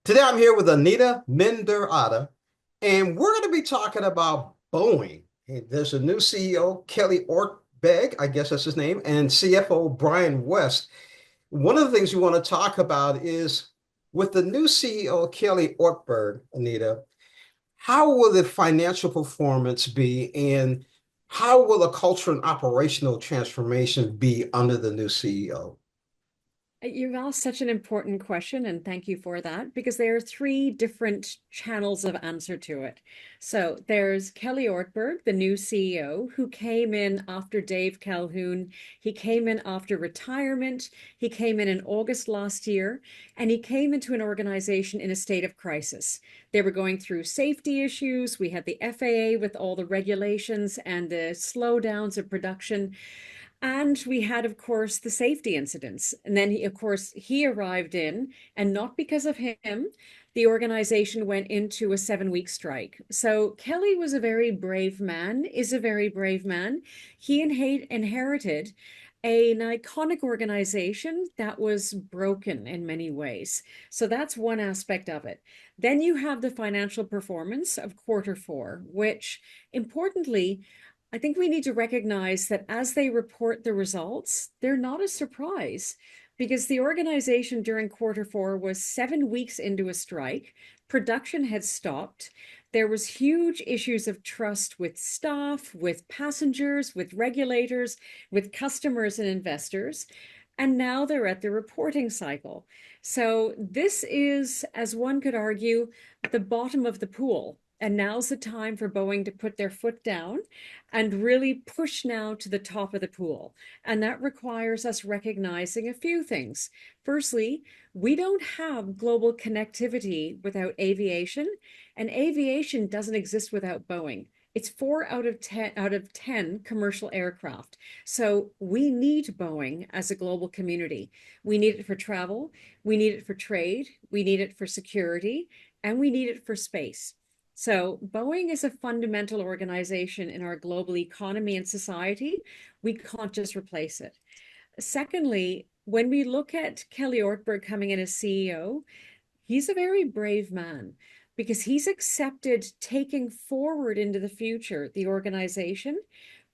Today I'm here with Anita and we're going to be talking about Boeing. Hey, there's a new CEO, Kelly Ortberg, I guess that's his name, and CFO Brian West. One of the things we want to talk about is with the new CEO, Kelly Ortberg, Anita, how will the financial performance be and how will the culture and operational transformation be under the new CEO? You've asked such an important question, and thank you for that, because there are three different channels of answer to it. So there's Kelly Ortberg, the new CEO, who came in after Dave Calhoun. He came in after retirement. He came in August last year, and he came into an organization in a state of crisis. They were going through safety issues. We had the FAA with all the regulations and the slowdowns of production. And we had, of course, the safety incidents. And then, of course, he arrived in, and not because of him, the organization went into a 7-week strike. So Kelly was a very brave man, is a very brave man. He inherited an iconic organization that was broken in many ways. So that's one aspect of it. Then you have the financial performance of quarter four, which importantly, I think we need to recognize that as they report the results, they're not a surprise because the organization during quarter four was 7 weeks into a strike. Production had stopped. There was huge issues of trust with staff, with passengers, with regulators, with customers and investors. And now they're at the reporting cycle. So this is, as one could argue, the bottom of the pool. And now's the time for Boeing to put their foot down and really push now to the top of the pool. And that requires us recognizing a few things. Firstly, we don't have global connectivity without aviation, and aviation doesn't exist without Boeing. It's 4 out of 10 commercial aircraft. So we need Boeing as a global community. We need it for travel, we need it for trade, we need it for security, and we need it for space. So Boeing is a fundamental organization in our global economy and society. We can't just replace it. Secondly, when we look at Kelly Ortberg coming in as CEO, he's a very brave man because he's accepted taking forward into the future the organization,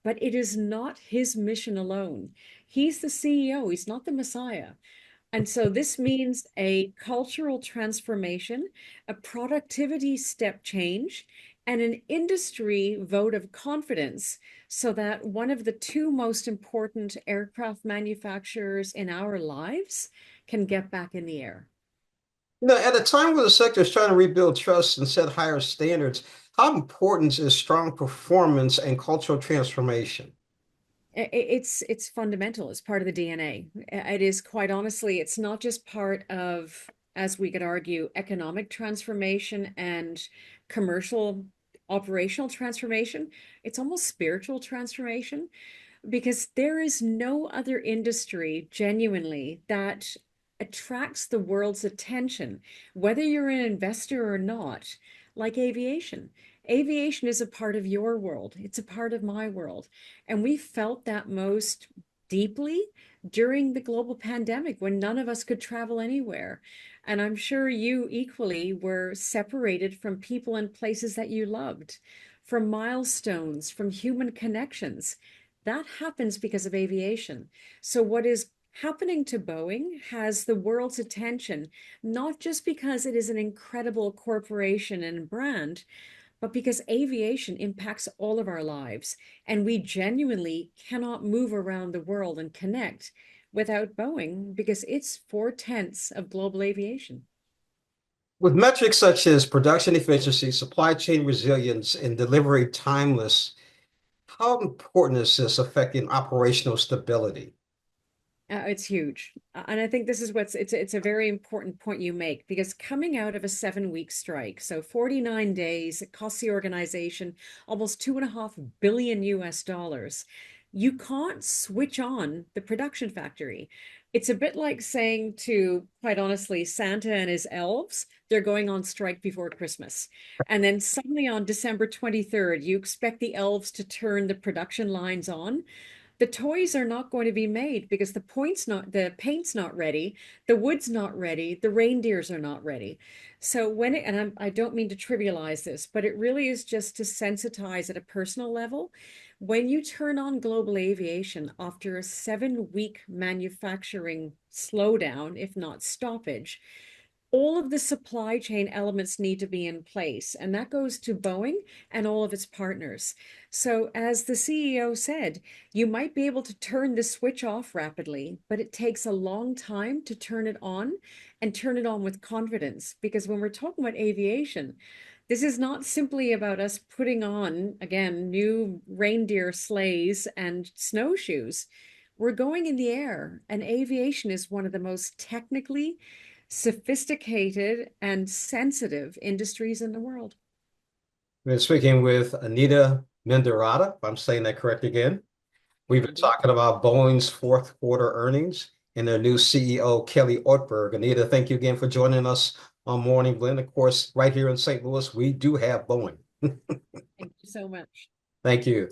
but it is not his mission alone. He's the CEO, he's not the Messiah. And so this means a cultural transformation, a productivity step change, and an industry vote of confidence so that one of the two most important aircraft manufacturers in our lives can get back in the air. At a time where the sector is trying to rebuild trust and set higher standards, how important is strong performance and cultural transformation? It's fundamental. It's part of the DNA. It is quite honestly, it's not just part of, as we could argue, economic transformation and commercial operational transformation. It's almost spiritual transformation because there is no other industry genuinely that attracts the world's attention, whether you're an investor or not, like aviation. Aviation is a part of your world, it's a part of my world. And we felt that most deeply during the global pandemic when none of us could travel anywhere. And I'm sure you equally were separated from people and places that you loved, from milestones, from human connections. That happens because of aviation. So, what is happening to Boeing has the world's attention, not just because it is an incredible corporation and brand, but because aviation impacts all of our lives. And we genuinely cannot move around the world and connect without Boeing because it's 4/10 of global aviation. With metrics such as production efficiency, supply chain resilience, and delivery timeless, how important is this affecting operational stability? It's huge. And I think this is it's a very important point you make because coming out of a 7 week strike, so 49 days, it costs the organization almost 2.5 billion US dollars. You can't switch on the production factory. It's a bit like saying to, quite honestly, Santa and his elves, they're going on strike before Christmas. And then suddenly on December 23rd, you expect the elves to turn the production lines on. The toys are not going to be made because the paint's not ready, the wood's not ready, the reindeers are not ready. So I don't mean to trivialize this, but it really is just to sensitize at a personal level. When you turn on global aviation after a 7-week manufacturing slowdown, if not stoppage, all of the supply chain elements need to be in place. And that goes to Boeing and all of its partners. So, as the CEO said, you might be able to turn the switch off rapidly, but it takes a long time to turn it on and turn it on with confidence. Because when we're talking about aviation, this is not simply about us putting on, again, new reindeer sleighs and snowshoes. We're going in the air, and aviation is one of the most technically sophisticated and sensitive industries in the world. We're speaking with Anita Menderata, if I'm saying that correct again. We've been Indeed. talking about Boeing's fourth quarter earnings and their new CEO, Kelly Ortberg. Anita, thank you again for joining us on Morning Blend. Of course, right here in St. Louis, we do have Boeing. Thank you so much. Thank you.